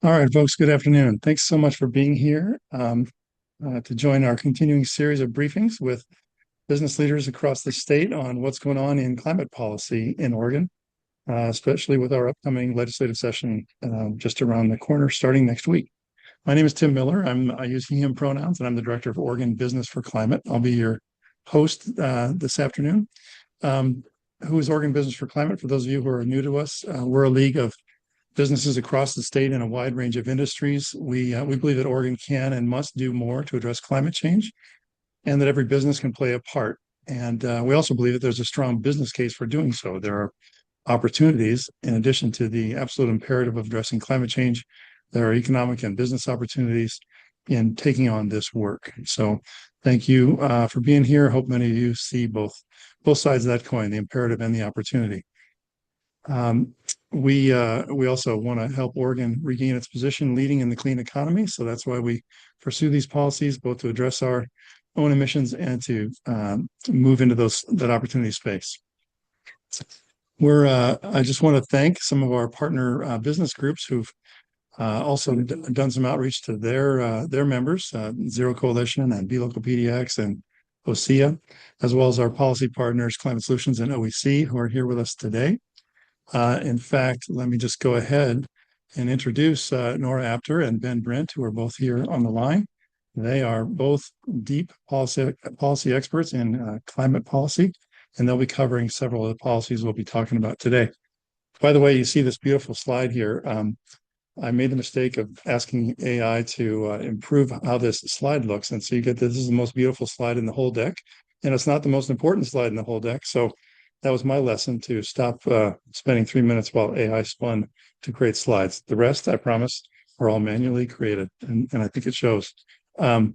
All right, folks, good afternoon. Thanks so much for being here to join our continuing series of briefings with business leaders across the state on what's going on in climate policy in Oregon, especially with our upcoming legislative session just around the corner starting next week. My name is Tim Miller. I use he, him pronouns, and I'm the director of Oregon Business for Climate. I'll be your host this afternoon. Who is Oregon Business for Climate? For those of you who are new to us, we're a league of businesses across the state in a wide range of industries. We believe that Oregon can and must do more to address climate change, and that every business can play a part. And we also believe that there's a strong business case for doing so. There are opportunities, in addition to the absolute imperative of addressing climate change, there are economic and business opportunities in taking on this work. So thank you for being here. Hope many of you see both sides of that coin, the imperative and the opportunity. We also want to help Oregon regain its position leading in the clean economy. So that's why we pursue these policies, both to address our own emissions and to move into that opportunity space. I just want to thank some of our partner business groups who've also done some outreach to their members, Zero Coalition and Be Local PDX and OSEA, as well as our policy partners, Climate Solutions and OEC, who are here with us today. In fact, let me just go ahead and introduce Nora Apter and Ben Brent, who are both here on the line. They are both deep policy experts in climate policy, and they'll be covering several of the policies we'll be talking about today. By the way, you see this beautiful slide here. I made the mistake of asking AI to improve how this slide looks. And so you get this is the most beautiful slide in the whole deck. And it's not the most important slide in the whole deck. So that was my lesson, to stop spending 3 minutes while AI spun to create slides. The rest, I promise, are all manually created. And I think it shows. Anyway,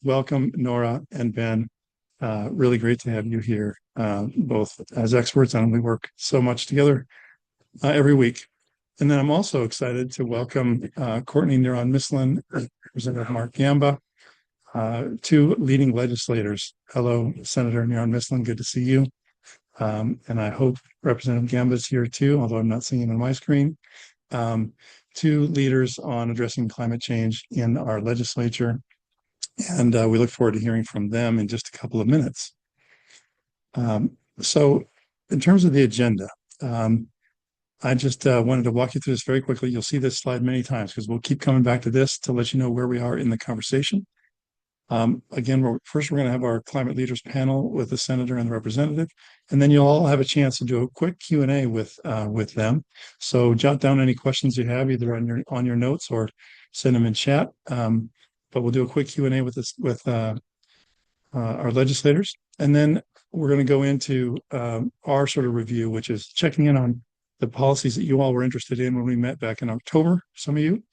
welcome, Nora and Ben. Really great to have you here, both as experts, and we work so much together every week. And then I'm also excited to welcome Courtney Neron-Mislin, Representative Mark Gamba, two leading legislators. Hello, Senator Neron-Mislin, good to see you. And I hope Representative Gamba is here too, although I'm not seeing him on my screen. Two leaders on addressing climate change in our legislature. And we look forward to hearing from them in just a couple of minutes. So in terms of the agenda, I just wanted to walk you through this very quickly. You'll see this slide many times because we'll keep coming back to this to let you know where we are in the conversation. Again, first we're going to have our climate leaders panel with the senator and the representative, and then you'll all have a chance to do a quick Q&A with them. So jot down any questions you have either on your notes or send them in chat. But we'll do a quick Q&A with our legislators, and then we're going to go into our sort of review, which is checking in on the policies that you all were interested in when we met back in October, some of you.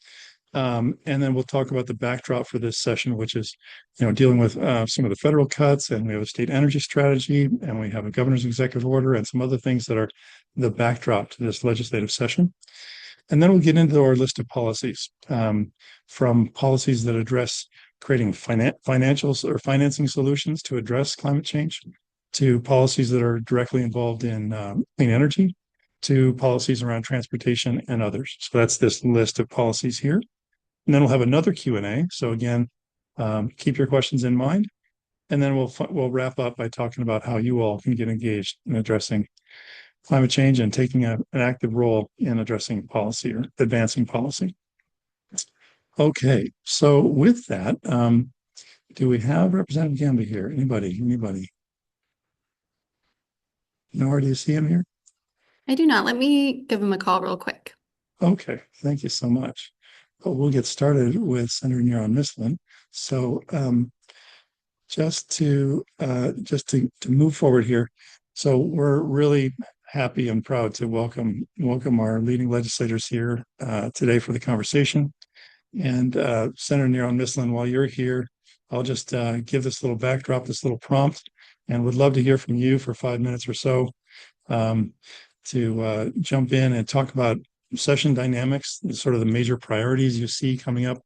And then we'll talk about the backdrop for this session, which is, dealing with some of the federal cuts, and we have a state energy strategy, and we have a governor's executive order and some other things that are the backdrop to this legislative session. And then we'll get into our list of policies, from policies that address creating financials or financing solutions to address climate change, to policies that are directly involved in clean energy, to policies around transportation and others. So that's this list of policies here. And then we'll have another Q&A. So again, keep your questions in mind. And then we'll wrap up by talking about how you all can get engaged in addressing climate change and taking an active role in addressing policy or advancing policy. Okay, so with that, do we have Representative Gamba here? Anybody? Nora, do you see him here? I do not. Let me give him a call real quick. Okay, thank you so much. Well, we'll get started with Senator Neron-Mislin. So just to move forward here. So we're really happy and proud to welcome our leading legislators here today for the conversation. And Senator Neron-Mislin, while you're here, I'll just give this little backdrop, this little prompt, and would love to hear from you for 5 minutes or so to jump in and talk about session dynamics, sort of the major priorities you see coming up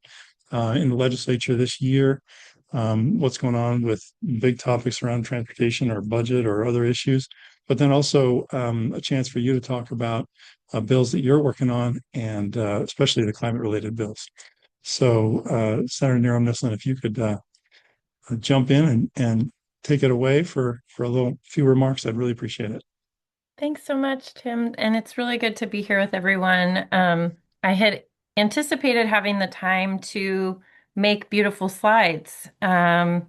in the legislature this year, what's going on with big topics around transportation or budget or other issues, but then also a chance for you to talk about bills that you're working on and especially the climate related bills. So Senator Nero Nislin, if you could jump in and take it away for a little few remarks, I'd really appreciate it. Thanks so much, Tim. And it's really good to be here with everyone. I had anticipated having the time to make beautiful slides. And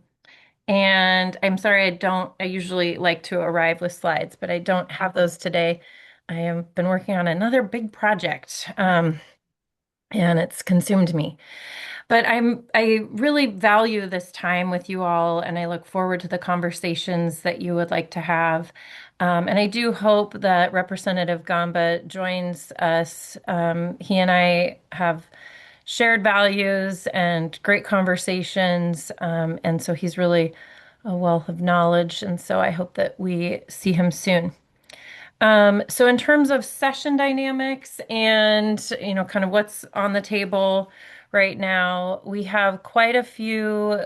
I'm sorry, I usually like to arrive with slides, but I don't have those today. I have been working on another big project, and it's consumed me. But I really value this time with you all, and I look forward to the conversations that you would like to have. And I do hope that Representative Gamba joins us. He and I have shared values and great conversations, and so he's really a wealth of knowledge. And so I hope that we see him soon. So in terms of session dynamics and, kind of what's on the table right now, we have quite a few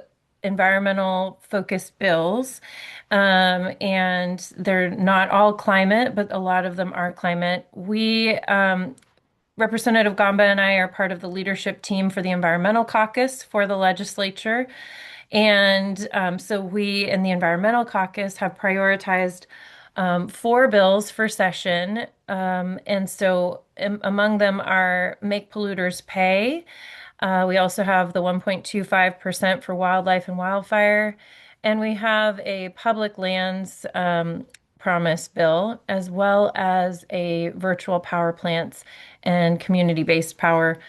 environmental focused bills. And they're not all climate, but a lot of them are climate. Representative Gamba and I are part of the leadership team for the Environmental Caucus for the legislature. And so we in the Environmental Caucus have prioritized four bills for session. And so among them are Make Polluters Pay. We also have the 1.25% for wildlife and wildfire. And we have a public lands promise bill, as well as a virtual power plants and community-based power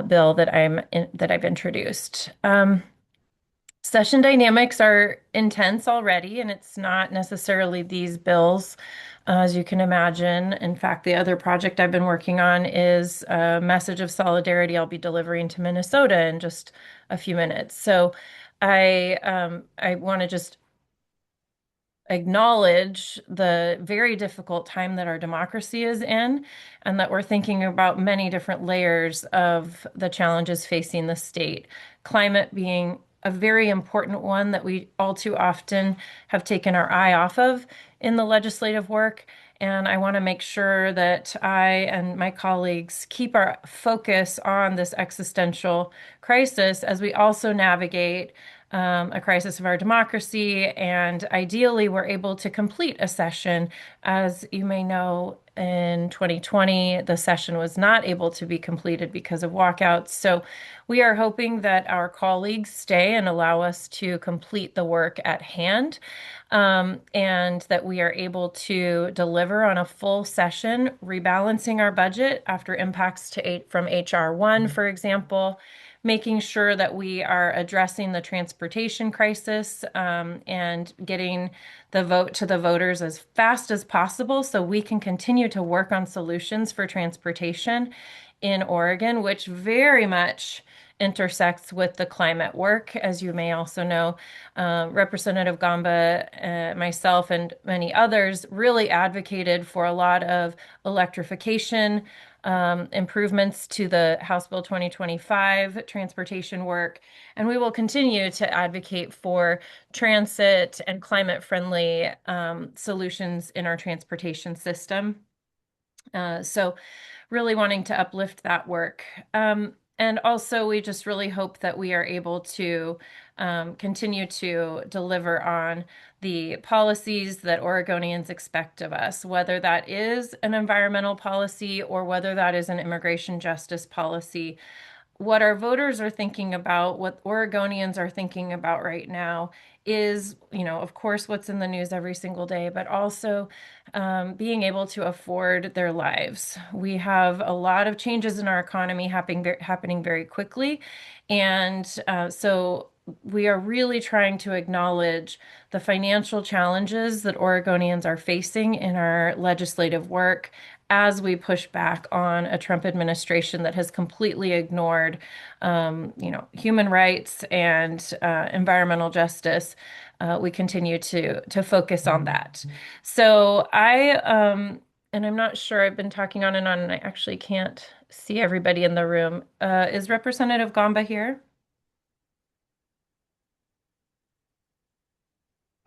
bill that I've introduced. Session dynamics are intense already, and it's not necessarily these bills, as you can imagine. In fact, the other project I've been working on is a message of solidarity I'll be delivering to Minnesota in just a few minutes. So I want to just acknowledge the very difficult time that our democracy is in, and that we're thinking about many different layers of the challenges facing the state. Climate being a very important one that we all too often have taken our eye off of in the legislative work. And I want to make sure that I and my colleagues keep our focus on this existential crisis as we also navigate a crisis of our democracy. And ideally, we're able to complete a session. As you may know, in 2020, the session was not able to be completed because of walkouts. So we are hoping that our colleagues stay and allow us to complete the work at hand, and that we are able to deliver on a full session, rebalancing our budget after impacts from HR 1, for example, making sure that we are addressing the transportation crisis, and getting the vote to the voters as fast as possible so we can continue to work on solutions for transportation in Oregon, which very much intersects with the climate work. As you may also know, Representative Gamba, myself, and many others really advocated for a lot of electrification improvements to the House Bill 2025 transportation work. And we will continue to advocate for transit and climate-friendly solutions in our transportation system. So really wanting to uplift that work. And also, we just really hope that we are able to continue to deliver on the policies that Oregonians expect of us, whether that is an environmental policy or whether that is an immigration justice policy. What our voters are thinking about, what Oregonians are thinking about right now is, of course, what's in the news every single day, but also being able to afford their lives. We have a lot of changes in our economy happening very quickly. And so we are really trying to acknowledge the financial challenges that Oregonians are facing in our legislative work as we push back on a Trump administration that has completely ignored, human rights and environmental justice. We continue to focus on that. So and I'm not sure, I've been talking on and I actually can't see everybody in the room. Is Representative Gamba here?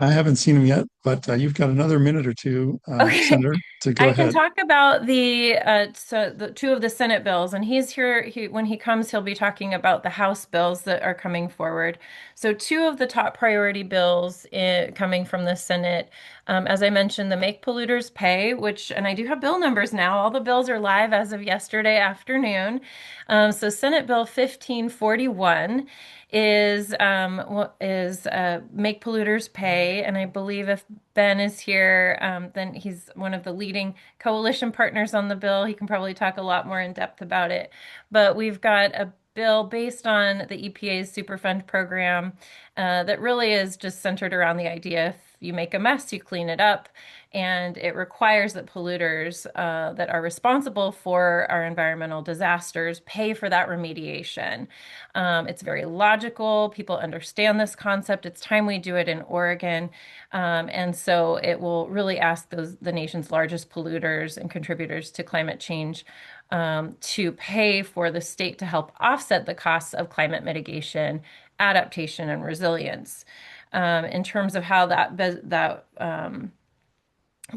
I haven't seen him yet, but you've got another minute or two, Okay. Senator, to go I can ahead. talk about the two of the Senate bills, and he's here. When he comes, he'll be talking about the House bills that are coming forward. So, two of the top priority bills coming from the Senate, as I mentioned, the Make Polluters Pay, which, and I do have bill numbers now. All the bills are live as of yesterday afternoon. So, Senate Bill 1541 is Make Polluters Pay, and I believe if Ben is here, then he's one of the leading coalition partners on the bill. He can probably talk a lot more in depth about it. But we've got a bill based on the EPA's Superfund program that really is just centered around the idea if you make a mess, you clean it up. And it requires that polluters that are responsible for our environmental disasters pay for that remediation. It's very logical. People understand this concept. It's time we do it in Oregon. And so it will really ask the nation's largest polluters and contributors to climate change to pay for the state to help offset the costs of climate mitigation, adaptation, and resilience. In terms of how that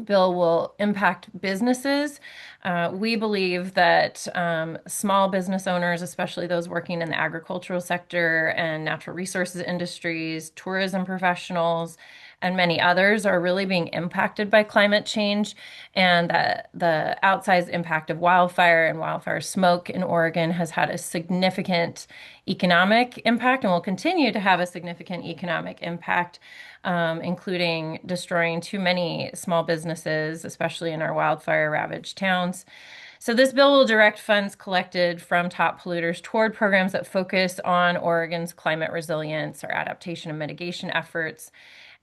bill will impact businesses. We believe that small business owners, especially those working in the agricultural sector and natural resources industries, tourism professionals, and many others are really being impacted by climate change, and that the outsized impact of wildfire and wildfire smoke in Oregon has had a significant economic impact and will continue to have a significant economic impact, including destroying too many small businesses, especially in our wildfire ravaged towns. So, this bill will direct funds collected from top polluters toward programs that focus on Oregon's climate resilience or adaptation and mitigation efforts.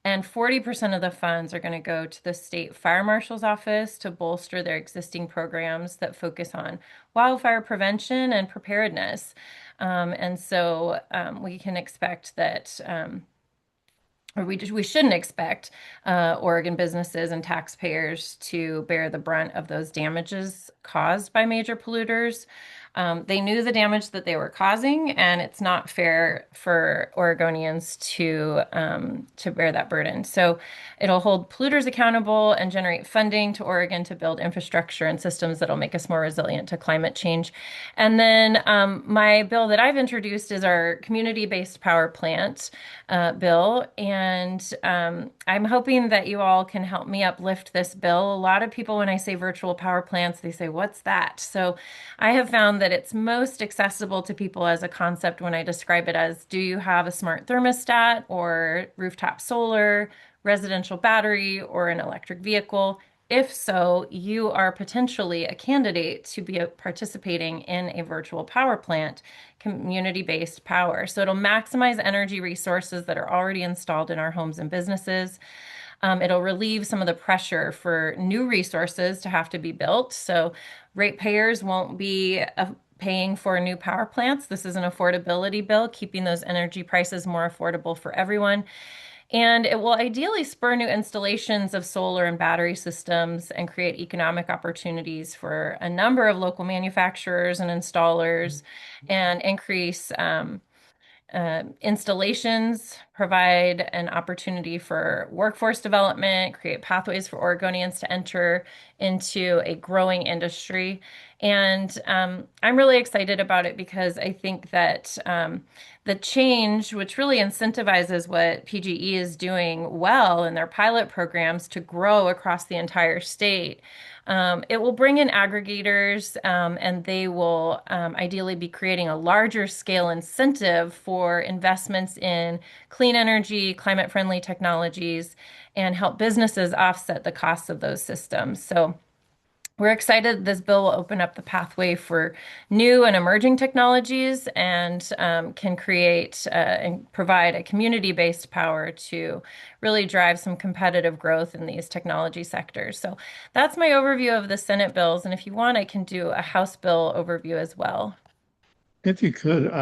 And 40% of the funds are going to go to the state fire marshal's office to bolster their existing programs that focus on wildfire prevention and preparedness. We can expect that or we shouldn't expect Oregon businesses and taxpayers to bear the brunt of those damages caused by major polluters. They knew the damage that they were causing, and it's not fair for Oregonians to bear that burden. So it'll hold polluters accountable and generate funding to Oregon to build infrastructure and systems that'll make us more resilient to climate change. And then my bill that I've introduced is our community-based power plant bill, and I'm hoping that you all can help me uplift this bill. A lot of people, when I say virtual power plants, they say, "What's that?" So I have found that it's most accessible to people as a concept when I describe it as, do you have a smart thermostat or rooftop solar, residential battery, or an electric vehicle? If so, you are potentially a candidate to be participating in a virtual power plant, community-based power. So it'll maximize energy resources that are already installed in our homes and businesses. It'll relieve some of the pressure for new resources to have to be built. So ratepayers won't be paying for new power plants. This is an affordability bill, keeping those energy prices more affordable for everyone. And it will ideally spur new installations of solar and battery systems and create economic opportunities for a number of local manufacturers and installers and increase installations, provide an opportunity for workforce development, create pathways for Oregonians to enter into a growing industry. And I'm really excited about it because I think that the change, which really incentivizes what PGE is doing well in their pilot programs to grow across the entire state, it will bring in aggregators, and they will ideally be creating a larger scale incentive for investments in clean energy, climate-friendly technologies, and help businesses offset the costs of those systems. So we're excited this bill will open up the pathway for new and emerging technologies and can create and provide a community-based power to really drive some competitive growth in these technology sectors. So that's my overview of the Senate bills. And if you want, I can do a House bill overview as well. If you could,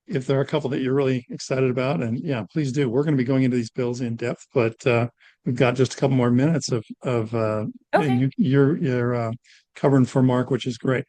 if there are a couple that you're really excited about, and yeah, please do. We're going to be going into these bills in depth, but we've got just a couple more minutes and Okay. you're covering for Mark, which is great.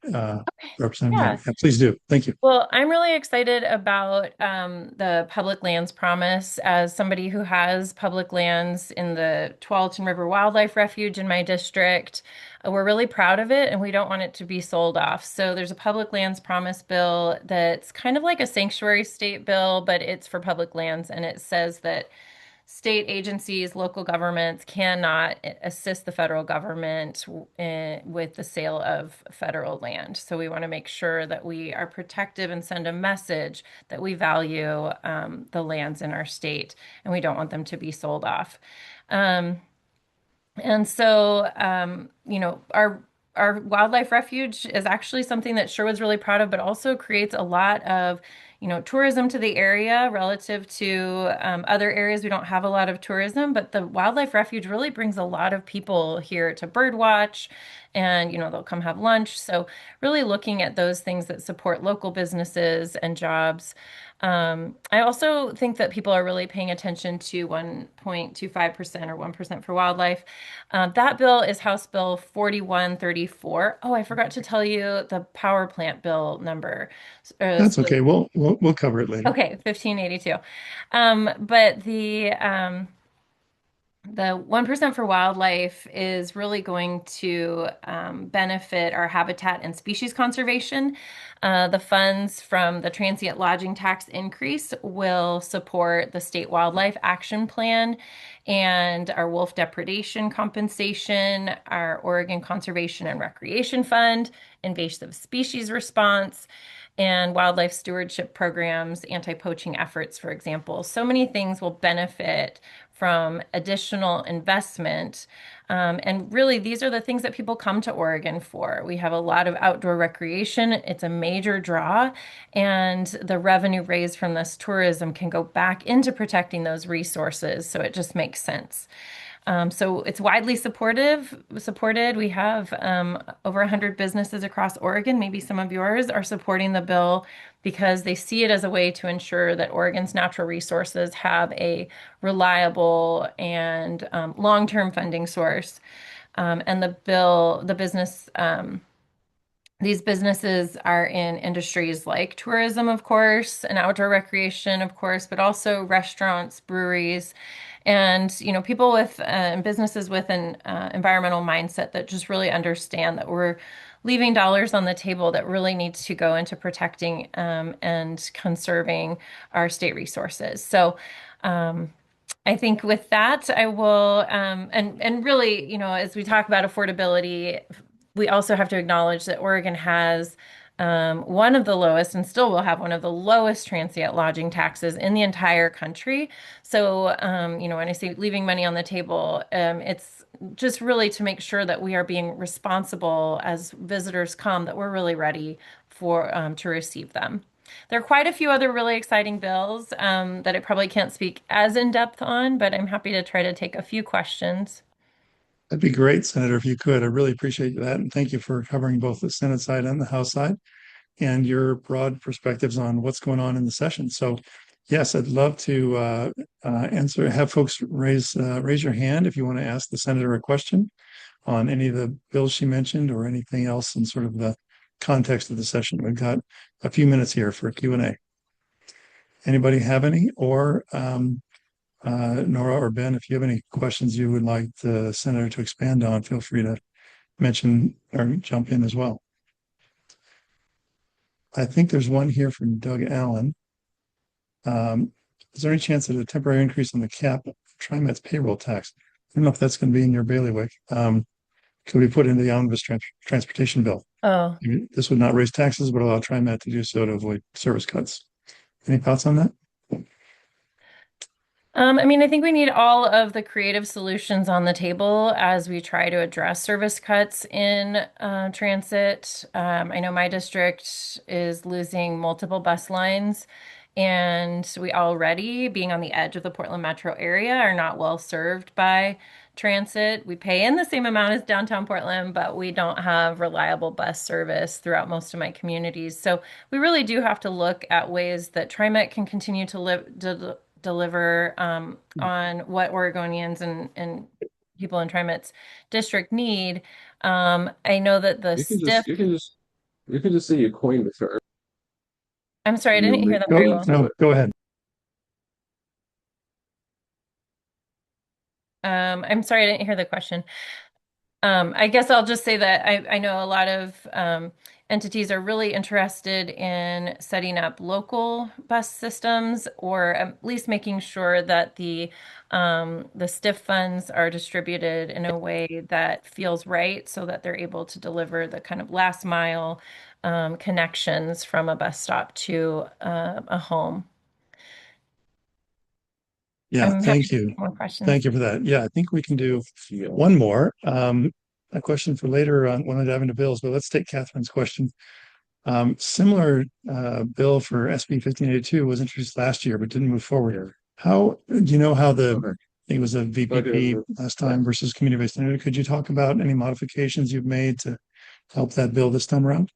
Representative Young. Yeah. Yeah, please do. Thank you. Well, I'm really excited about the public lands promise as somebody who has public lands in the Tualatin River Wildlife Refuge in my district. We're really proud of it and we don't want it to be sold off. So there's a public lands promise bill that's kind of like a sanctuary state bill, but it's for public lands. And it says that state agencies, local governments cannot assist the federal government with the sale of federal land. So we want to make sure that we are protective and send a message that we value the lands in our state and we don't want them to be sold off. Um, and so, our wildlife refuge is actually something that Sherwood's really proud of, but also creates a lot of, tourism to the area relative to other areas. We don't have a lot of tourism, but the wildlife refuge really brings a lot of people here to bird watch, and they'll come have lunch. So really looking at those things that support local businesses and jobs. I also think that people are really paying attention to 1.25% or 1% for wildlife. That bill is House Bill 4134. Oh, I forgot to tell you the power plant bill number. That's okay. We'll cover it later. Okay, 1582. But the 1% for wildlife is really going to benefit our habitat and species conservation. The funds from the transient lodging tax increase will support the state wildlife action plan and our wolf depredation compensation, our Oregon Conservation and Recreation Fund, invasive species response, and wildlife stewardship programs, anti-poaching efforts, for example. So many things will benefit from additional investment. And really, these are the things that people come to Oregon for. We have a lot of outdoor recreation. It's a major draw, and the revenue raised from this tourism can go back into protecting those resources. So it just makes sense. So it's widely supported. We have over 100 businesses across Oregon. Maybe some of yours are supporting the bill because they see it as a way to ensure that Oregon's natural resources have a reliable and long-term funding source. And these businesses are in industries like tourism, of course, and outdoor recreation, of course, but also restaurants, breweries, and people with businesses with an environmental mindset that just really understand that we're leaving dollars on the table that really needs to go into protecting and conserving our state resources. So. I think with that, I will, and really, as we talk about affordability, we also have to acknowledge that Oregon has one of the lowest and still will have one of the lowest transient lodging taxes in the entire country. So, when I say leaving money on the table, it's just really to make sure that we are being responsible as visitors come, that we're really ready for to receive them. There are quite a few other really exciting bills that I probably can't speak as in depth on, but I'm happy to try to take a few questions. That'd be great, Senator, if you could. I really appreciate that. And thank you for covering both the Senate side and the House side and your broad perspectives on what's going on in the session. So yes, I'd love to have folks raise your hand if you want to ask the Senator a question on any of the bills she mentioned or anything else in sort of the context of the session. We've got a few minutes here for Q&A. Anybody have any? Or Nora or Ben, if you have any questions you would like the Senator to expand on, feel free to mention or jump in as well. I think there's one here from Doug Allen. Is there any chance that a temporary increase on the cap of TriMet's payroll tax? I don't know if that's going to be in your bailiwick. Could be put into the omnibus transportation bill? Oh, This would not raise taxes, but allow TriMet to do so to avoid service cuts. Any thoughts on that? I think we need all of the creative solutions on the table as we try to address service cuts in transit. I know my district is losing multiple bus lines, and we already, being on the edge of the Portland metro area, are not well served by transit. We pay in the same amount as downtown Portland, but we don't have reliable bus service throughout most of my communities. So we really do have to look at ways that TriMet can continue to deliver on what Oregonians and people in TriMet's district need. I know that the You can stiff, just you can just you can just say you coined the term I'm sorry, I and you didn't hear read that very Go, well. into no, it. go ahead. I'm sorry, I didn't hear the question. I guess I'll just say that I know a lot of entities are really interested in setting up local bus systems, or at least making sure that the STIF funds are distributed in a way that feels right, so that they're able to deliver the kind of last mile connections from a bus stop to a home. Yeah, I'm happy thank to you. take more questions. Thank you for that. Yeah, I think we can do Yeah. one more. A question for later on when I dive into bills, but let's take Catherine's question. Similar bill for SB 1582 was introduced last year but didn't move forward. How do you know how I Okay. think it was a I do. VPP last time versus community-based energy? Could you talk about any modifications you've made to help that bill this time around?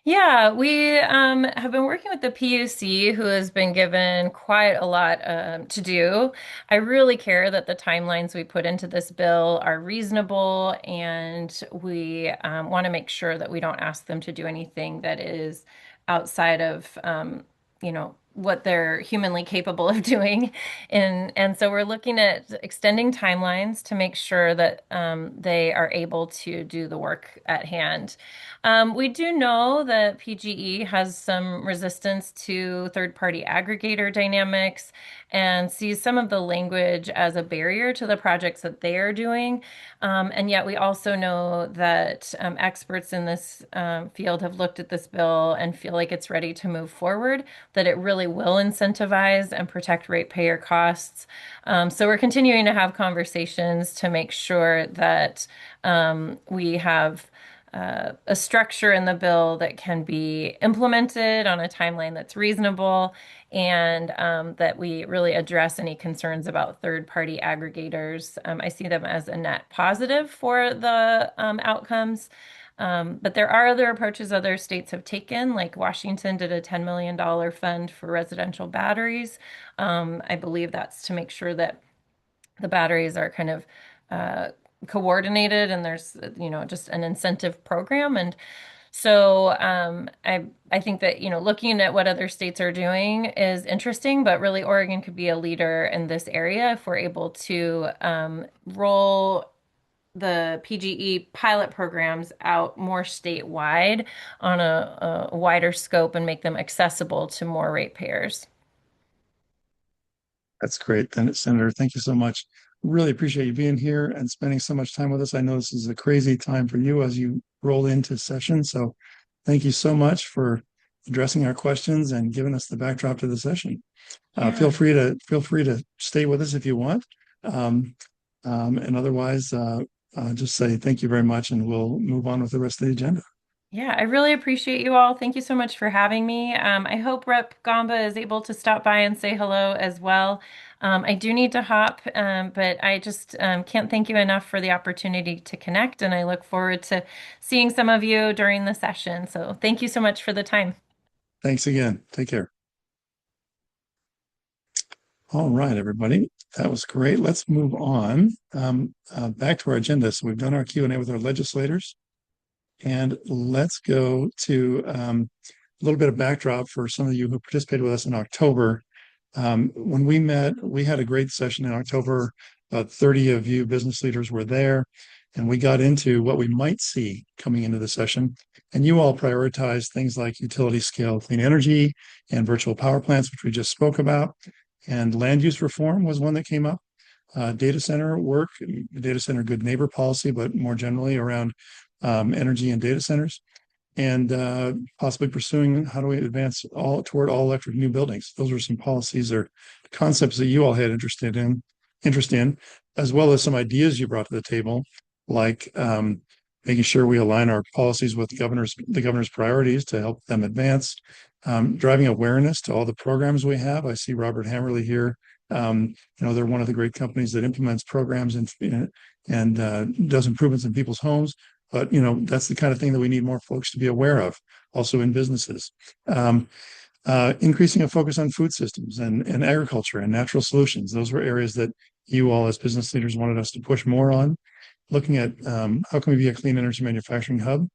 Yeah, we have been working with the PUC, who has been given quite a lot to do. I really care that the timelines we put into this bill are reasonable, and we want to make sure that we don't ask them to do anything that is outside of, what they're humanly capable of doing. And so we're looking at extending timelines to make sure that they are able to do the work at hand. We do know that PGE has some resistance to third-party aggregator dynamics and sees some of the language as a barrier to the projects that they are doing. And yet we also know that experts in this field have looked at this bill and feel like it's ready to move forward, that it really will incentivize and protect ratepayer costs. So we're continuing to have conversations to make sure that we have a structure in the bill that can be implemented on a timeline that's reasonable, and that we really address any concerns about third-party aggregators. I see them as a net positive for the outcomes. But there are other approaches other states have taken, like Washington did a $10 million fund for residential batteries. I believe that's to make sure that the batteries are kind of uh, coordinated, and there's just an incentive program. And so I think that looking at what other states are doing is interesting, but really Oregon could be a leader in this area if we're able to roll the PGE pilot programs out more statewide on a wider scope and make them accessible to more ratepayers. That's great. Then, Senator, thank you so much. Really appreciate you being here and spending so much time with us. I know this is a crazy time for you as you roll into session. So thank you so much for addressing our questions and giving us the backdrop to the session. Yeah. Feel free to stay with us if you want. And otherwise, just say thank you very much, and we'll move on with the rest of the agenda. Yeah, I really appreciate you all. Thank you so much for having me. I hope Rep. Gamba is able to stop by and say hello as well. I do need to hop, but I just can't thank you enough for the opportunity to connect, and I look forward to seeing some of you during the session. So thank you so much for the time. Thanks again. Take care. All right, everybody. That was great. Let's move on back to our agenda. So we've done our Q&A with our legislators, and let's go to a little bit of backdrop for some of you who participated with us in October. When we met, we had a great session in October. About 30 of you business leaders were there, and we got into what we might see coming into the session. And you all prioritized things like utility scale clean energy and virtual power plants, which we just spoke about. And land use reform was one that came up. Data center work, data center good neighbor policy, but more generally around energy and data centers, and possibly pursuing how do we advance all toward all electric new buildings. Those are some policies or concepts that you all had interest in, as well as some ideas you brought to the table, like making sure we align our policies with the governor's priorities to help them advance, driving awareness to all the programs we have. I see Robert Hammerly here. They're one of the great companies that implements programs and does improvements in people's homes. But that's the kind of thing that we need more folks to be aware of, also in businesses. Increasing a focus on food systems and agriculture and natural solutions. Those were areas that you all as business leaders wanted us to push more on. Looking at how can we be a clean energy manufacturing hub,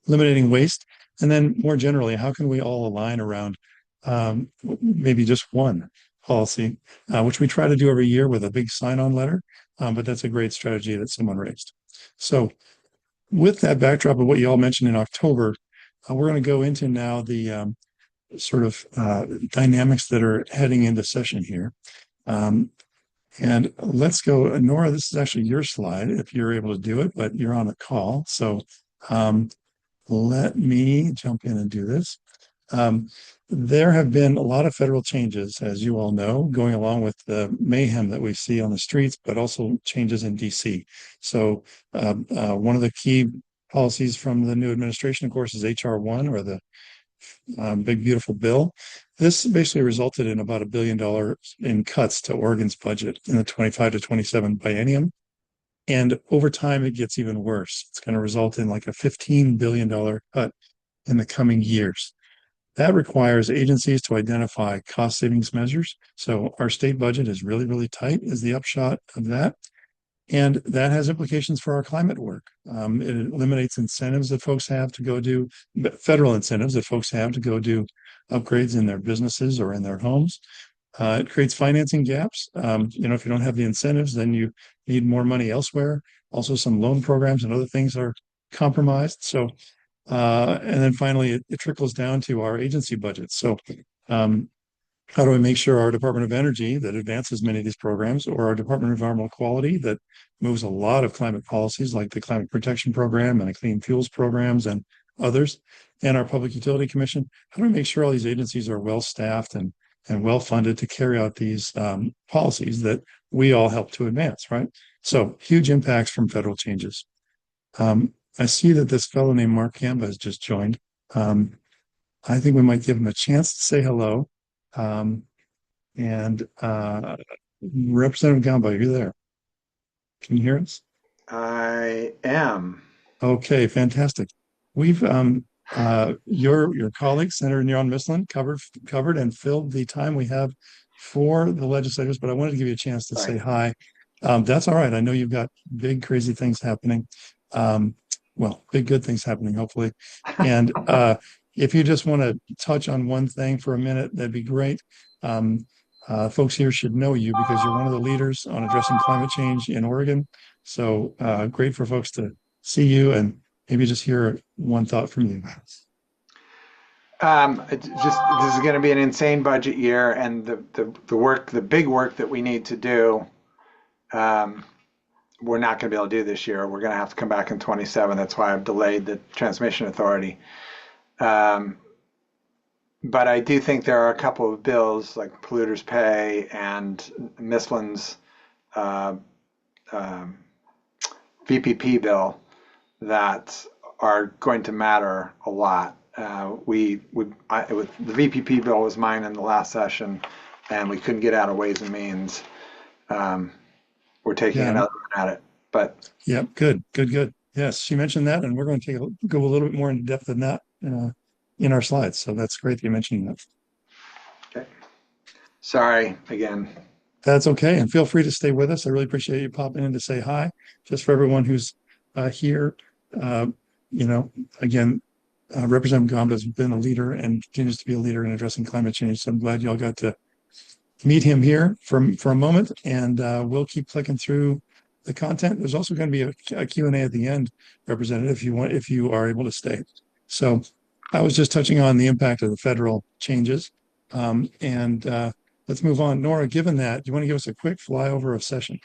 eliminating waste, and then more generally, how can we all align around maybe just one policy, which we try to do every year with a big sign-on letter, but that's a great strategy that someone raised. So with that backdrop of what you all mentioned in October, we're going to go into now the sort of dynamics that are heading into session here. And let's go, Nora, this is actually your slide if you're able to do it, but you're on a call. So let me jump in and do this. There have been a lot of federal changes, as you all know, going along with the mayhem that we see on the streets, but also changes in DC. So one of the key policies from the new administration, of course, is HR 1, or the big beautiful bill. This basically resulted in about $1 billion in cuts to Oregon's budget in the 25 to 27 biennium. And over time, it gets even worse. It's going to result in like a $15 billion cut in the coming years. That requires agencies to identify cost savings measures. So our state budget is really, really tight is the upshot of that. And that has implications for our climate work. It eliminates incentives that folks have to go do, federal incentives that folks have to go do upgrades in their businesses or in their homes. It creates financing gaps. If you don't have the incentives, then you need more money elsewhere. Also, some loan programs and other things are compromised. So, and then finally, it trickles down to our agency budgets. So, how do we make sure our Department of Energy that advances many of these programs, or our Department of Environmental Quality that moves a lot of climate policies like the Climate Protection Program and the Clean Fuels programs and others, and our Public Utility Commission, how do we make sure all these agencies are well-staffed and well funded to carry out these policies that we all help to advance, right? So huge impacts from federal changes. I see that this fellow named Mark Gamba has just joined. I think we might give him a chance to say hello. Representative Gamba, are you there? Can you hear us? I am. Okay, fantastic. We've your colleague, Senator Neron Mislin, covered and filled the time we have for the legislators, but I wanted to give you a chance to say hi. That's all right. I know you've got big, crazy things happening. Big, good things happening, hopefully. And if you just want to touch on one thing for a minute, that'd be great. Folks here should know you because you're one of the leaders on addressing climate change in Oregon. So great for folks to see you and maybe just hear one thought from you. This is going to be an insane budget year, and the big work that we need to do, we're not going to be able to do this year. We're going to have to come back in 27. That's why I've delayed the transmission authority. But I do think there are a couple of bills like polluters pay and Mislin's VPP bill that are going to matter a lot. The VPP bill was mine in the last session, and we couldn't get out of Ways and Means. We're taking another one at it, but yeah, good. Yes, she mentioned that, and we're going to go a little bit more in depth than that in our slides. So that's great that you mentioned that. Okay. Sorry again. That's okay, and feel free to stay with us. I really appreciate you popping in to say hi. Just for everyone who's here, again, Representative Gamba has been a leader and continues to be a leader in addressing climate change. So I'm glad y'all got to meet him here for a moment, and we'll keep clicking through the content. There's also going to be a Q&A at the end, Representative, if you are able to stay. So I was just touching on the impact of the federal changes, and let's move on. Nora, given that, do you want to give us a quick flyover of session?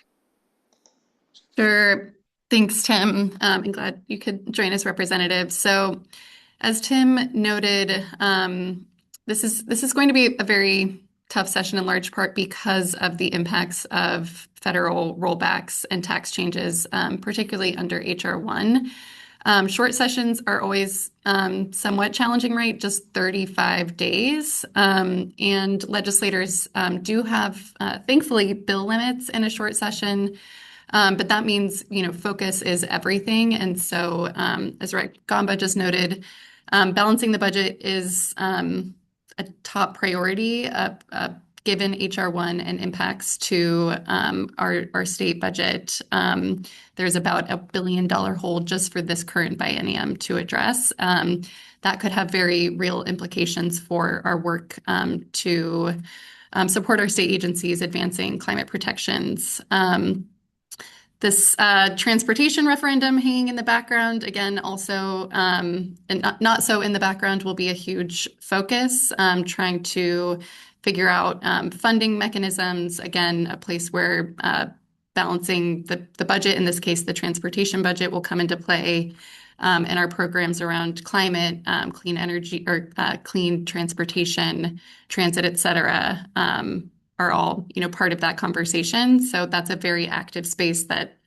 Sure. Thanks, Tim. I'm glad you could join us, Representative. So, as Tim noted, this is going to be a very tough session in large part because of the impacts of federal rollbacks and tax changes, particularly under HR 1. Short sessions are always somewhat challenging, right? Just 35 days. And legislators do have, thankfully, bill limits in a short session. But that means, focus is everything. And so, as Gamba just noted, Balancing the budget is a top priority given HR1 and impacts to our state budget. There's about $1 billion hole just for this current biennium to address. That could have very real implications for our work to support our state agencies advancing climate protections. This transportation referendum hanging in the background, again, also, and not so in the background, will be a huge focus, trying to figure out funding mechanisms, again, a place where balancing the budget, in this case, the transportation budget, will come into play, and our programs around climate, clean energy, or clean transportation, transit, et cetera, are all, part of that conversation. So that's a very active space that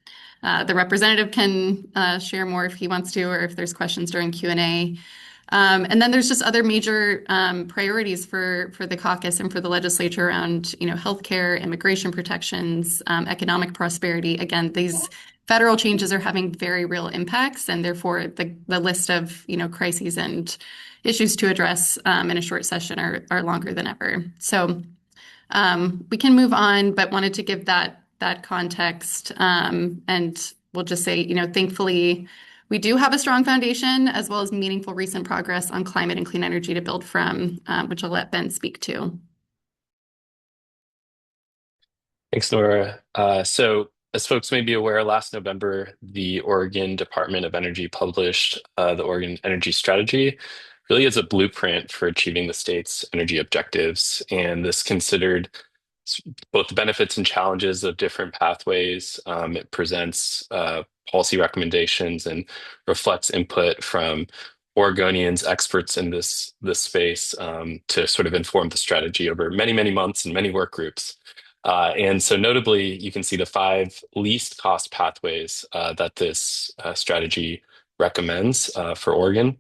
the representative can share more if he wants to, or if there's questions during Q&A. And then there's just other major priorities for the caucus and for the legislature around, healthcare, immigration protections, economic prosperity. Again, these federal changes are having very real impacts, and therefore the list of, crises and issues to address in a short session are longer than ever. So we can move on, but wanted to give that context. And we'll just say, thankfully, we do have a strong foundation as well as meaningful recent progress on climate and clean energy to build from, which I'll let Ben speak to. Thanks, Nora. So as folks may be aware, last November, the Oregon Department of Energy published the Oregon Energy Strategy, really as a blueprint for achieving the state's energy objectives. And this considered both the benefits and challenges of different pathways. It presents policy recommendations and reflects input from Oregonians, experts in this space, to sort of inform the strategy over many, many months and many work groups. And so notably, you can see the 5 least cost pathways that this strategy recommends for Oregon.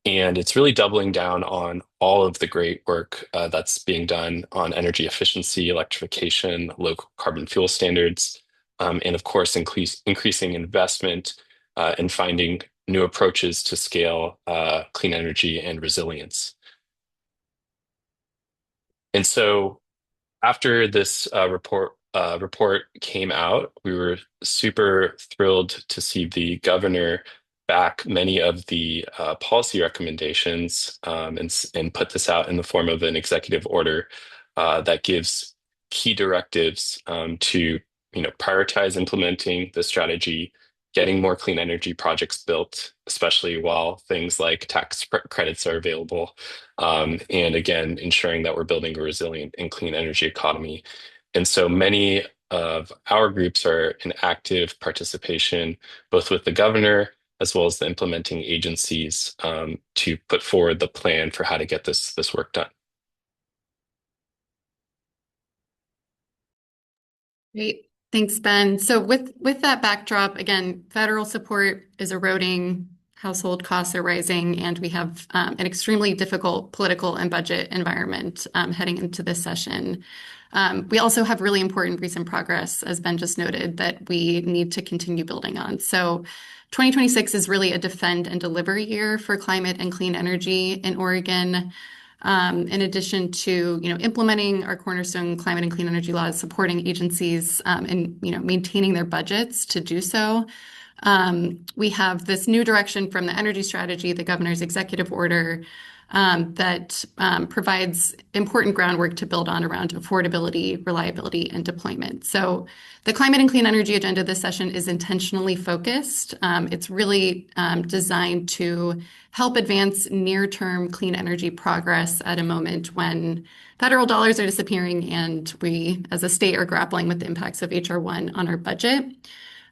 And it's really doubling down on all of the great work that's being done on energy efficiency, electrification, low carbon fuel standards, and of course, increasing investment and finding new approaches to scale clean energy and resilience. And so after this report came out, we were super thrilled to see the governor back many of the policy recommendations and put this out in the form of an executive order that gives key directives to prioritize implementing the strategy, getting more clean energy projects built, especially while things like tax credits are available, and again, ensuring that we're building a resilient and clean energy economy. And so many of our groups are in active participation, both with the governor as well as the implementing agencies, to put forward the plan for how to get this work done. Great. Thanks, Ben. So with that backdrop, again, federal support is eroding, household costs are rising, and we have an extremely difficult political and budget environment heading into this session. We also have really important recent progress, as Ben just noted, that we need to continue building on. So 2026 is really a defend and deliver year for climate and clean energy in Oregon. In addition to implementing our cornerstone climate and clean energy laws, supporting agencies and maintaining their budgets to do so. We have this new direction from the energy strategy, the governor's executive order, that provides important groundwork to build on around affordability, reliability, and deployment. So the climate and clean energy agenda this session is intentionally focused. It's really designed to help advance near-term clean energy progress at a moment when federal dollars are disappearing and we, as a state, are grappling with the impacts of HR1 on our budget.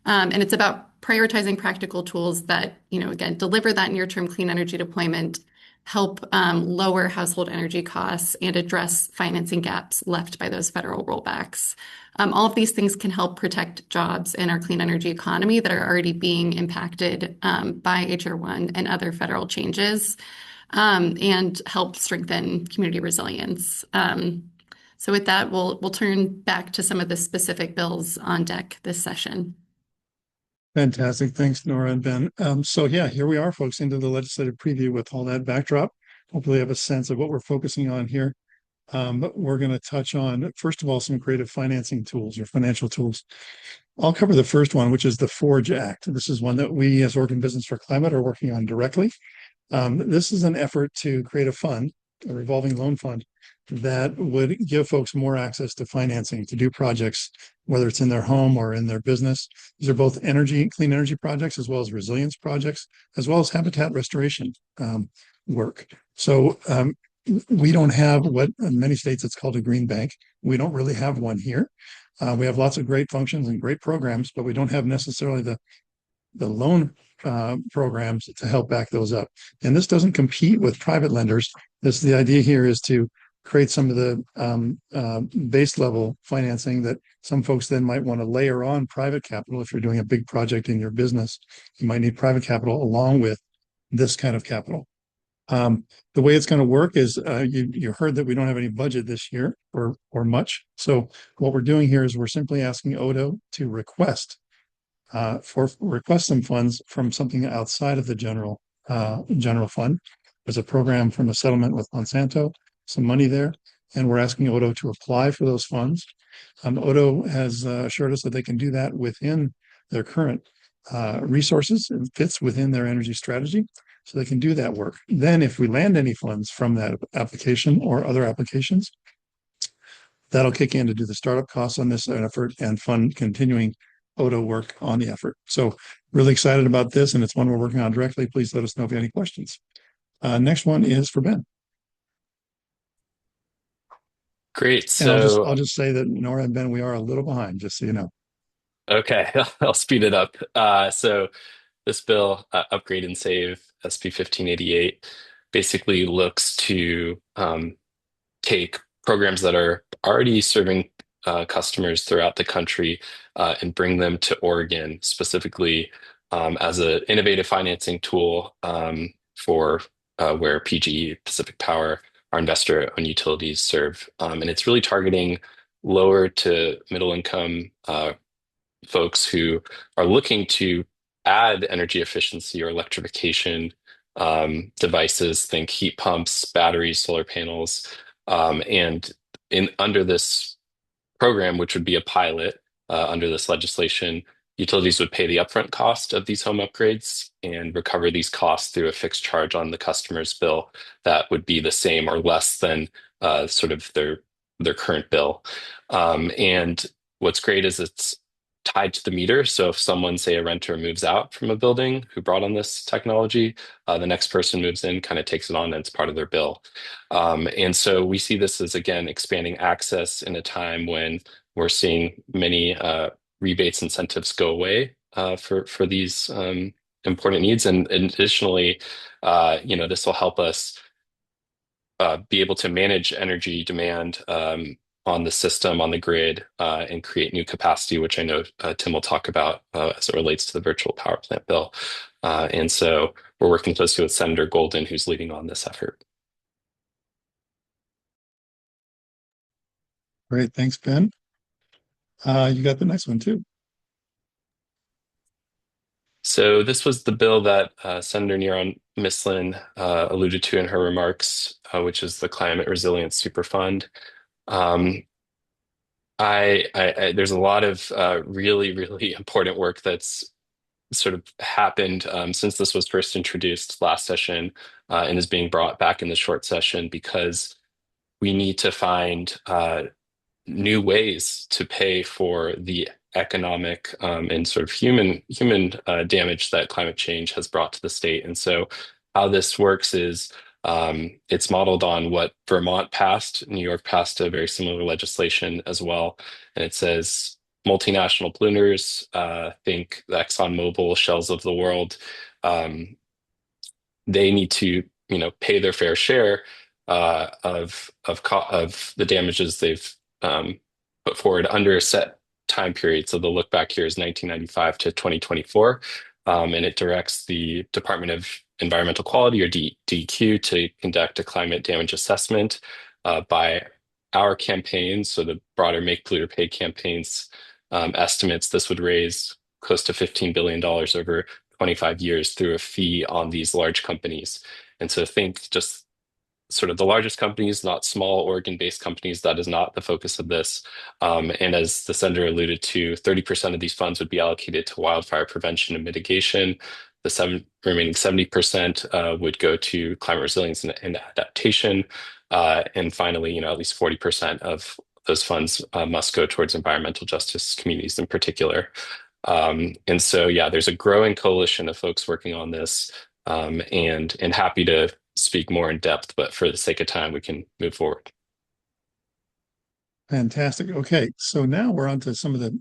And it's about prioritizing practical tools that, again, deliver that near-term clean energy deployment, help lower household energy costs, and address financing gaps left by those federal rollbacks. All of these things can help protect jobs in our clean energy economy that are already being impacted by HR1 and other federal changes, and help strengthen community resilience. So with that, we'll turn back to some of the specific bills on deck this session. Fantastic. Thanks, Nora and Ben. So yeah, here we are, folks, into the legislative preview with all that backdrop. Hopefully you have a sense of what we're focusing on here. But we're going to touch on, first of all, some creative financing tools or financial tools. I'll cover the first one, which is the Forge Act. This is one that we as Oregon Business for Climate are working on directly. This is an effort to create a fund, a revolving loan fund, that would give folks more access to financing to do projects, whether it's in their home or in their business. These are both clean energy projects, as well as resilience projects, as well as habitat restoration work. So we don't have what in many states it's called a green bank. We don't really have one here. We have lots of great functions and great programs, but we don't have necessarily the loan programs to help back those up. And this doesn't compete with private lenders. The idea here is to create some of the base level financing that some folks then might want to layer on private capital. If you're doing a big project in your business, you might need private capital along with this kind of capital. The way it's going to work is you heard that we don't have any budget this year or much. So what we're doing here is we're simply asking Odo to request some funds from something outside of the general fund. There's a program from a settlement with Monsanto, some money there, and we're asking Odo to apply for those funds. Odo has assured us that they can do that within their current resources. It fits within their energy strategy, so they can do that work. Then if we land any funds from that application or other applications, that'll kick in to do the startup costs on this effort and fund continuing Odo work on the effort. So really excited about this, and it's one we're working on directly. Please let us know if you have any questions. Next one is for Ben. Great. And So I'll just say that Nora and Ben, we are a little behind, just so you know. okay, I'll speed it up. So this bill, Upgrade and Save SB 1588, basically looks to take programs that are already serving customers throughout the country and bring them to Oregon specifically as an innovative financing tool for where PGE, Pacific Power, our investor-owned utilities serve. And it's really targeting lower to middle income folks who are looking to add energy efficiency or electrification devices, think heat pumps, batteries, solar panels. And under this program, which would be a pilot under this legislation, utilities would pay the upfront cost of these home upgrades and recover these costs through a fixed charge on the customer's bill that would be the same or less than sort of their current bill. And what's great is it's tied to the meter. So if someone, say a renter, moves out from a building who brought on this technology, the next person moves in, kind of takes it on, and it's part of their bill. And so we see this as, again, expanding access in a time when we're seeing many rebates, incentives go away for these important needs. And additionally, this will help us be able to manage energy demand on the system, on the grid, and create new capacity, which I know Tim will talk about as it relates to the virtual power plant bill. And so we're working closely with Senator Golden, who's leading on this effort. Great, thanks, Ben. You got the next one too. So this was the bill that Senator Neeron Mislin alluded to in her remarks, which is the Climate Resilience Superfund. There's a lot of really, really important work that's sort of happened since this was first introduced last session and is being brought back in the short session because we need to find new ways to pay for the economic and sort of human damage that climate change has brought to the state. And so how this works is it's modeled on what Vermont passed. New York passed a very similar legislation as well. And it says multinational polluters, think the ExxonMobil, Shells of the world, they need to, pay their fair share of the damages they've put forward under a set time period. So the look back here is 1995 to 2024. And it directs the Department of Environmental Quality, or DEQ, to conduct a climate damage assessment by our campaigns. So the broader Make Polluter Pay campaigns estimates this would raise close to $15 billion over 25 years through a fee on these large companies. And so think just sort of the largest companies, not small Oregon-based companies. That is not the focus of this. And as the senator alluded to, 30% of these funds would be allocated to wildfire prevention and mitigation. The remaining 70% would go to climate resilience and adaptation. And finally, at least 40% of those funds must go towards environmental justice communities in particular. And so, yeah, there's a growing coalition of folks working on this, and happy to speak more in depth, but for the sake of time, we can move forward. Fantastic. Okay, so now we're on to some of the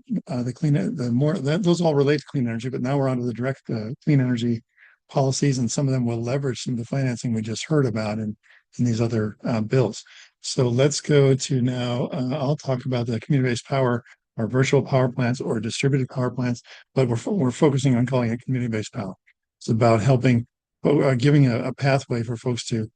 those all relate to clean energy, but now we're on to the direct clean energy policies, and some of them will leverage some of the financing we just heard about in these other bills. So let's go to now. I'll talk about the community-based power, or virtual power plants, or distributed power plants, but we're focusing on calling it community-based power. It's about helping, giving a pathway for folks to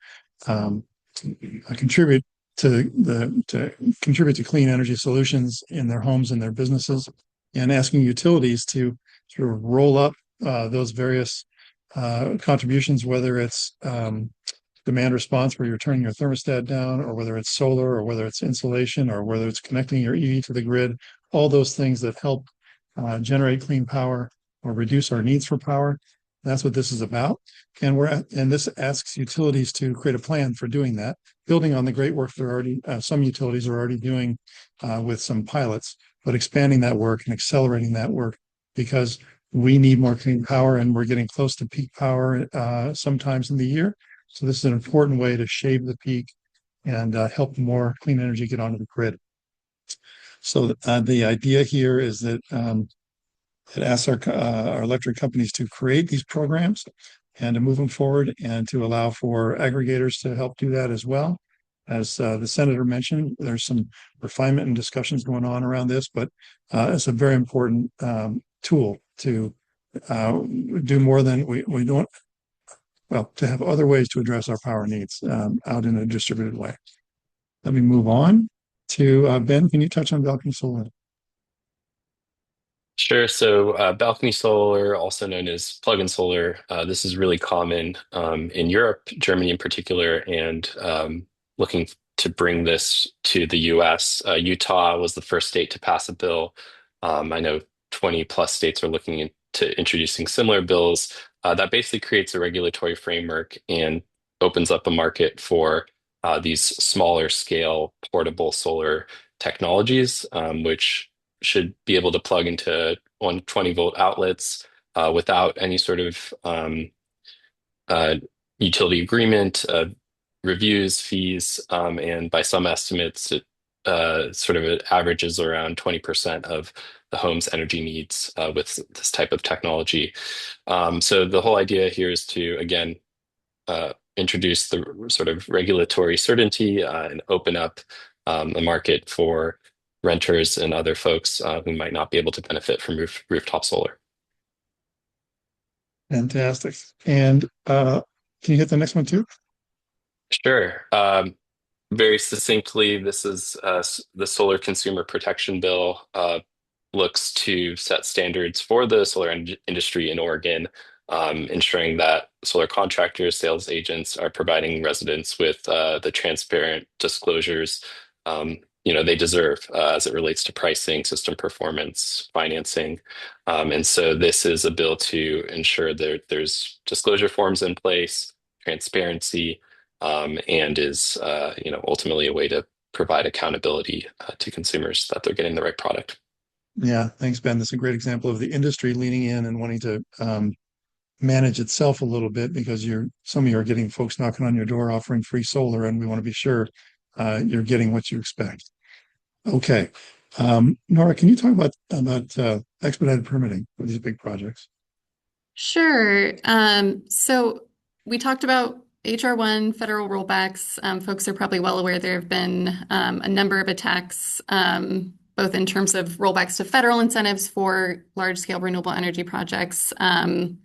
contribute to clean energy solutions in their homes and their businesses, and asking utilities to sort of roll up those various contributions, whether it's demand response where you're turning your thermostat down, or whether it's solar, or whether it's insulation, or whether it's connecting your EV to the grid, all those things that help generate clean power or reduce our needs for power. That's what this is about. And this asks utilities to create a plan for doing that, building on the great work that some utilities are already doing with some pilots, but expanding that work and accelerating that work, because we need more clean power, and we're getting close to peak power sometimes in the year. So this is an important way to shave the peak and help more clean energy get onto the grid. So the idea here is that it asks our electric companies to create these programs and to move them forward, and to allow for aggregators to help do that as well. As the senator mentioned, there's some refinement and discussions going on around this, but it's a very important tool to do more than we don't, well, to have other ways to address our power needs out in a distributed way. Let me move on to Ben. Can you touch on balcony solar? Sure. So balcony solar, also known as plug-in solar, this is really common in Europe, Germany in particular, and looking to bring this to the US. Utah was the first state to pass a bill. I know 20 plus states are looking into introducing similar bills that basically creates a regulatory framework and opens up a market for these smaller scale portable solar technologies, which should be able to plug into 120-volt outlets without any sort of utility agreement, reviews, fees, and by some estimates, it sort of averages around 20% of the home's energy needs with this type of technology. So the whole idea here is to, again, introduce the sort of regulatory certainty and open up the market for renters and other folks who might not be able to benefit from rooftop solar. Fantastic. And can you hit the next one too? Sure. Very succinctly, this is the Solar Consumer Protection Bill looks to set standards for the solar industry in Oregon, ensuring that solar contractors, sales agents are providing residents with the transparent disclosures they deserve as it relates to pricing, system performance, financing. And so this is a bill to ensure that there's disclosure forms in place, transparency, and is ultimately a way to provide accountability to consumers that they're getting the right product. Yeah, thanks, Ben. That's a great example of the industry leaning in and wanting to manage itself a little bit, because some of you are getting folks knocking on your door offering free solar, and we want to be sure you're getting what you expect. Okay. Nora, can you talk about expedited permitting for these big projects? Sure. So we talked about HR1 federal rollbacks. Folks are probably well aware there have been a number of attacks, both in terms of rollbacks to federal incentives for large-scale renewable energy projects, and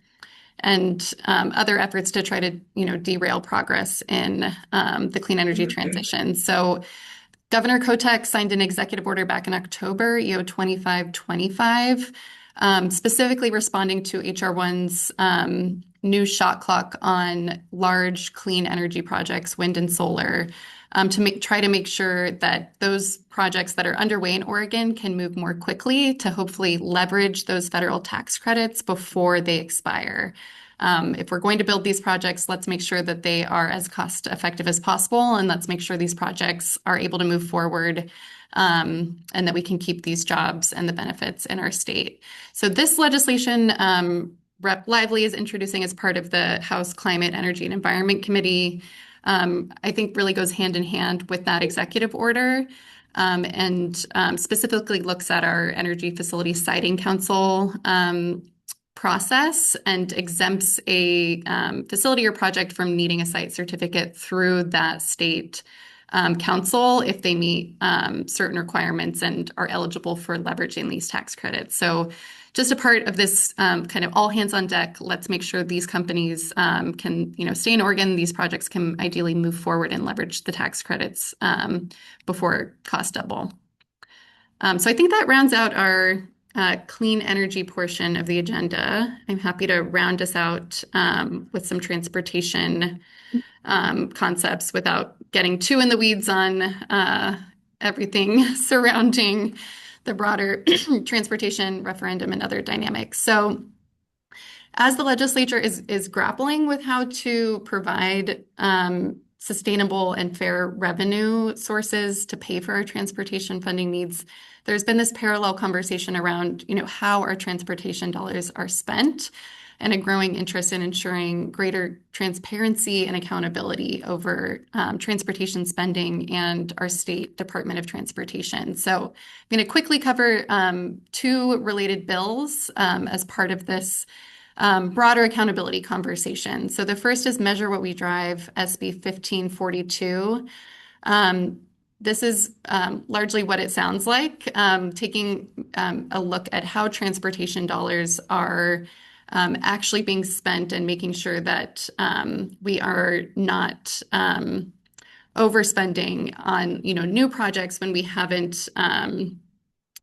other efforts to try to, derail progress in the clean energy transition. So Governor Kotek signed an executive order back in October, EO 2525, specifically responding to HR1's new shot clock on large clean energy projects, wind and solar, to try to make sure that those projects that are underway in Oregon can move more quickly to hopefully leverage those federal tax credits before they expire. If we're going to build these projects, let's make sure that they are as cost effective as possible, and let's make sure these projects are able to move forward, and that we can keep these jobs and the benefits in our state. So this legislation, Rep. Lively is introducing as part of the House Climate, Energy, and Environment Committee, I think really goes hand in hand with that executive order, and specifically looks at our Energy Facility Siting Council process and exempts a facility or project from needing a site certificate through that state council if they meet certain requirements and are eligible for leveraging these tax credits. So just a part of this kind of all hands on deck, let's make sure these companies can, stay in Oregon. These projects can ideally move forward and leverage the tax credits before cost double. So I think that rounds out our clean energy portion of the agenda. I'm happy to round us out with some transportation concepts without getting too in the weeds on everything surrounding the broader transportation referendum and other dynamics. So as the legislature is grappling with how to provide sustainable and fair revenue sources to pay for our transportation funding needs, there's been this parallel conversation around, how our transportation dollars are spent, and a growing interest in ensuring greater transparency and accountability over transportation spending and our state Department of Transportation. So I'm going to quickly cover two related bills as part of this broader accountability conversation. So the first is Measure What We Drive, SB 1542. This is largely what it sounds like, taking a look at how transportation dollars are actually being spent and making sure that we are not overspending on new projects when we haven't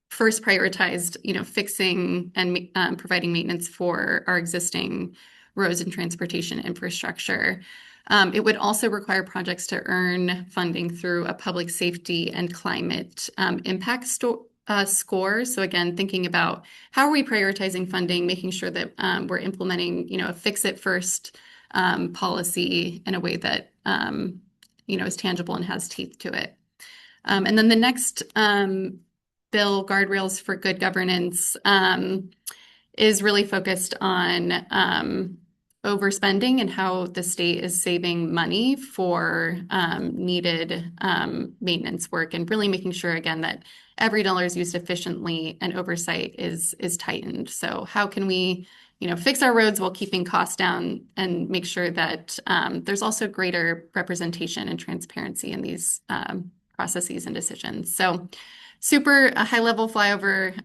first prioritized fixing and providing maintenance for our existing roads and transportation infrastructure. It would also require projects to earn funding through a public safety and climate impact score. So again, thinking about how are we prioritizing funding, making sure that we're implementing, a fix-it-first policy in a way that, is tangible and has teeth to it. And then the next bill, Guardrails for Good Governance, is really focused on overspending and how the state is saving money for needed maintenance work, and really making sure, again, that every dollar is used efficiently and oversight is tightened. So how can we, fix our roads while keeping costs down and make sure that there's also greater representation and transparency in these processes and decisions. So super high-level flyover.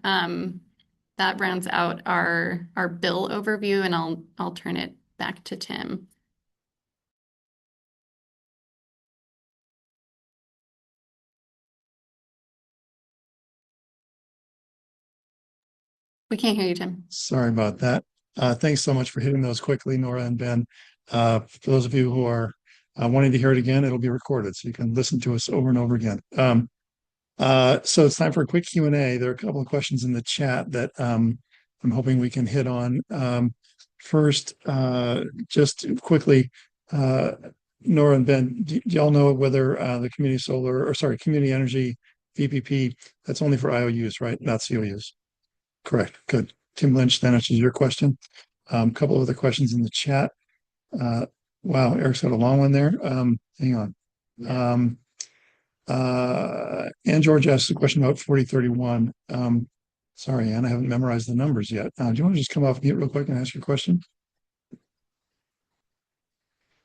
That rounds out our bill overview, and I'll turn it back to Tim. We can't hear you, Tim. Sorry about that. Thanks so much for hitting those quickly, Nora and Ben. For those of you who are wanting to hear it again, it'll be recorded, so you can listen to us over and over again. So it's time for a quick Q&A. There are a couple of questions in the chat that I'm hoping we can hit on. First, just quickly, Nora and Ben, do y'all know whether the community energy VPP, that's only for IOUs, right? Not COUs. Correct. Good. Tim Lynch, that answers your question. A couple of other questions in the chat. Wow, Eric's got a long one there. Hang on. Ann George asked a question about 4031. Sorry, Ann, I haven't memorized the numbers yet. Do you want to just come off mute real quick and ask your question?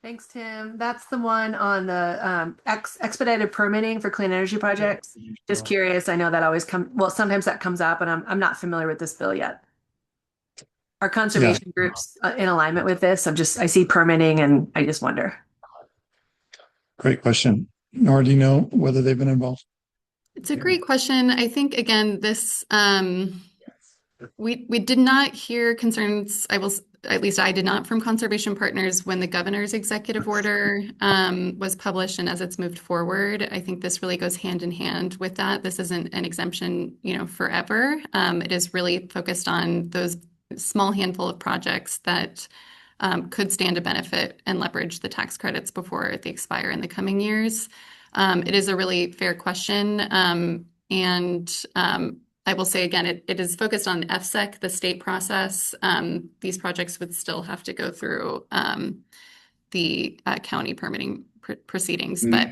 Thanks, Tim. That's the one on the expedited permitting for clean energy projects. Just curious. I know that always sometimes that comes up, and I'm not familiar with this bill yet. Are conservation groups in alignment with this? I see permitting, and I just wonder. Great question. Nora, do you know whether they've been involved? It's a great question. I think, again, this We did not hear concerns, at least I did not, from conservation partners when the governor's executive order was published and as it's moved forward. I think this really goes hand in hand with that. This isn't an exemption, forever. It is really focused on those small handful of projects that could stand to benefit and leverage the tax credits before they expire in the coming years. It is a really fair question. I will say again, it is focused on FSEC, the state process. These projects would still have to go through the county permitting proceedings. But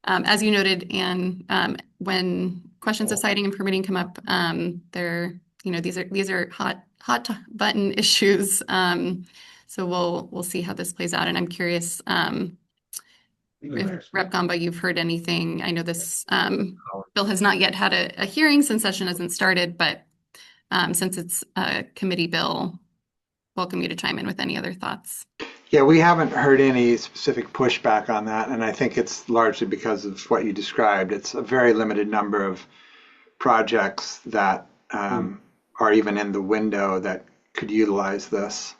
as you noted, Anne, when questions of siting and permitting come up, these are hot button issues. So we'll see how this plays out. And I'm curious, if Rep. Gamba, you've heard anything. I know this bill has not yet had a hearing since session hasn't started, but since it's a committee bill, welcome you to chime in with any other thoughts. Yeah, we haven't heard any specific pushback on that, and I think it's largely because of what you described. It's a very limited number of projects that are even in the window that could utilize this.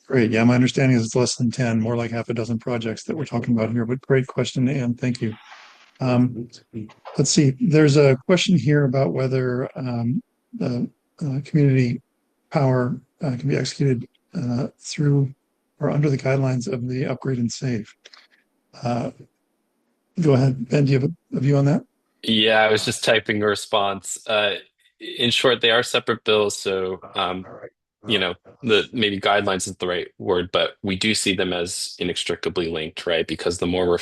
Great. Yeah, my understanding is it's less than 10, more like half a dozen projects that we're talking about here, but great question, Anne. Thank you. Let's see. There's a question here about whether the community power can be executed through or under the guidelines of the upgrade and save. Go ahead, Ben, do you have a view on that? Yeah, I was just typing a response. In short, they are separate bills, so the maybe guidelines is the right word, but we do see them as inextricably linked, right? Because the more we're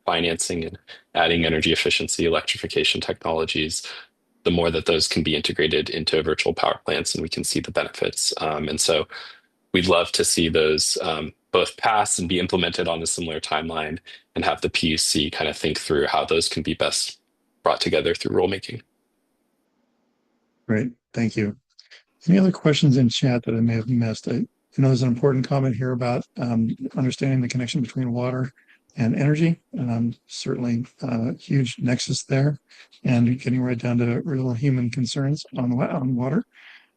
financing and adding energy efficiency, electrification technologies, the more that those can be integrated into virtual power plants, and we can see the benefits. And so we'd love to see those both pass and be implemented on a similar timeline, and have the PUC kind of think through how those can be best brought together through rulemaking. Great, thank you. Any other questions in chat that I may have missed? There's an important comment here about understanding the connection between water and energy. Certainly a huge nexus there, and getting right down to real human concerns on water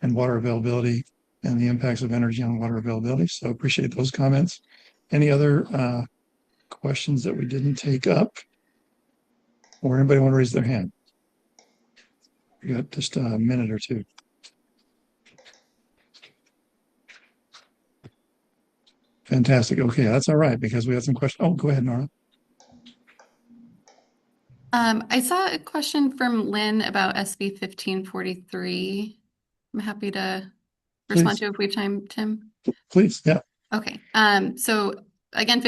and water availability and the impacts of energy on water availability. So appreciate those comments. Any other questions that we didn't take up, or anybody want to raise their hand? We got just a minute or two. Fantastic. Okay, that's all right, because we have some questions. Oh, go ahead, Nora. I saw a question from Lynn about SB 1543. I'm happy to respond to if we have time, Tim. Please, yeah. Okay. So again,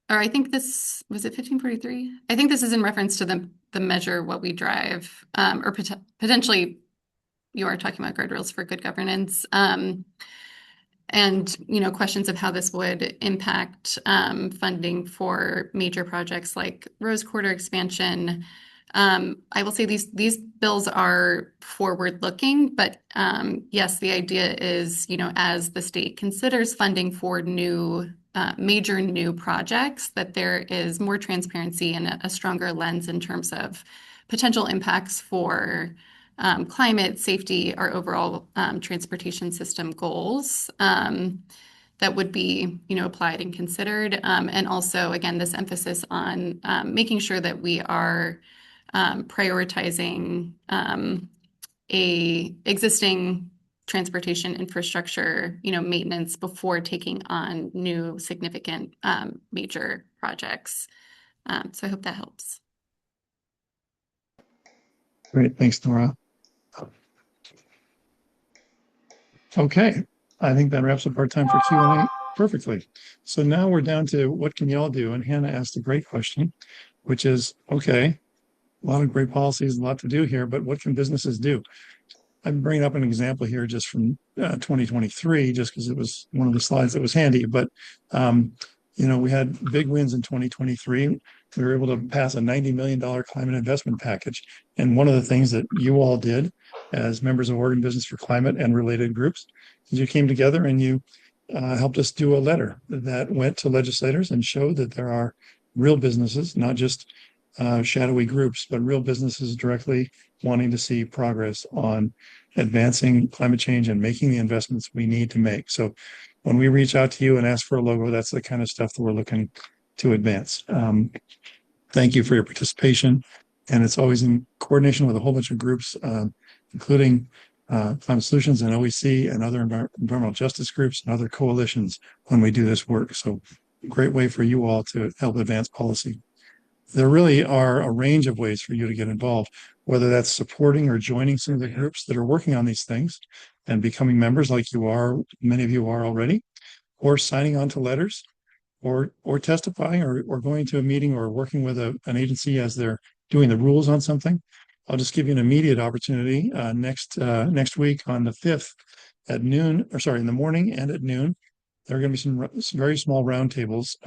I think this was it 1543. I think this is in reference to the measure what we drive, or potentially you are talking about guardrails for good governance. And questions of how this would impact funding for major projects like Rose Quarter expansion. I will say these bills are forward-looking, but yes, the idea is, as the state considers funding for major new projects, that there is more transparency and a stronger lens in terms of potential impacts for climate, safety, our overall transportation system goals that would be, applied and considered. And also, again, this emphasis on making sure that we are prioritizing a existing transportation infrastructure, maintenance before taking on new significant major projects. So I hope that helps. Great, thanks, Nora. Okay, I think that wraps up our time for Q&A perfectly. So now we're down to what can y'all do? And Hannah asked a great question, which is, okay, a lot of great policies, a lot to do here, but what can businesses do? I'm bringing up an example here just from 2023, just because it was one of the slides that was handy. But, we had big wins in 2023. We were able to pass a $90 million climate investment package. And one of the things that you all did as members of Oregon Business for Climate and related groups is you came together and you helped us do a letter that went to legislators and showed that there are real businesses, not just shadowy groups, but real businesses directly wanting to see progress on advancing climate change and making the investments we need to make. So when we reach out to you and ask for a logo, that's the kind of stuff that we're looking to advance. Thank you for your participation. And it's always in coordination with a whole bunch of groups, including Climate Solutions and OEC and other environmental justice groups and other coalitions when we do this work. So great way for you all to help advance policy. There really are a range of ways for you to get involved, whether that's supporting or joining some of the groups that are working on these things and becoming members like you are, many of you are already, or signing on to letters, or testifying or going to a meeting or working with an agency as they're doing the rules on something. I'll just give you an immediate opportunity next week on the 5th at noon, or sorry, in the morning and at noon. There are going to be some very small roundtables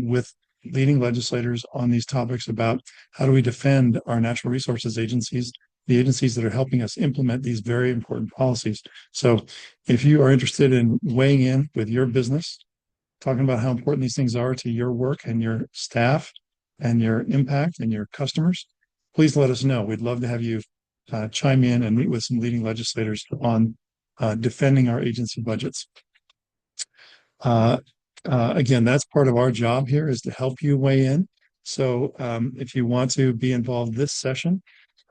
with leading legislators on these topics about how do we defend our natural resources agencies, the agencies that are helping us implement these very important policies. So if you are interested in weighing in with your business, talking about how important these things are to your work and your staff and your impact and your customers, please let us know. We'd love to have you chime in and meet with some leading legislators on defending our agency budgets. Again, that's part of our job here, is to help you weigh in. So if you want to be involved this session,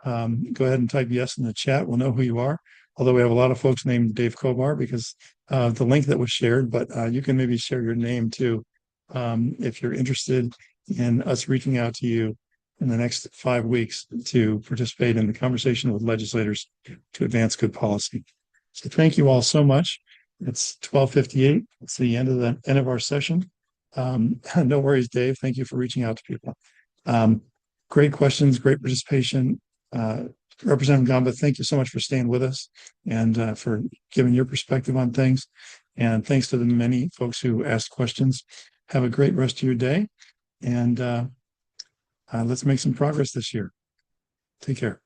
go ahead and type yes in the chat. We'll know who you are. Although we have a lot of folks named Dave Kovar because of the link that was shared, but you can maybe share your name too if you're interested in us reaching out to you in the next 5 weeks to participate in the conversation with legislators to advance good policy. So thank you all so much. It's 12:58. It's the end of our session. No worries, Dave. Thank you for reaching out to people. Great questions, great participation. Representative Gamba, thank you so much for staying with us and for giving your perspective on things. And thanks to the many folks who asked questions. Have a great rest of your day. And let's make some progress this year. Take care.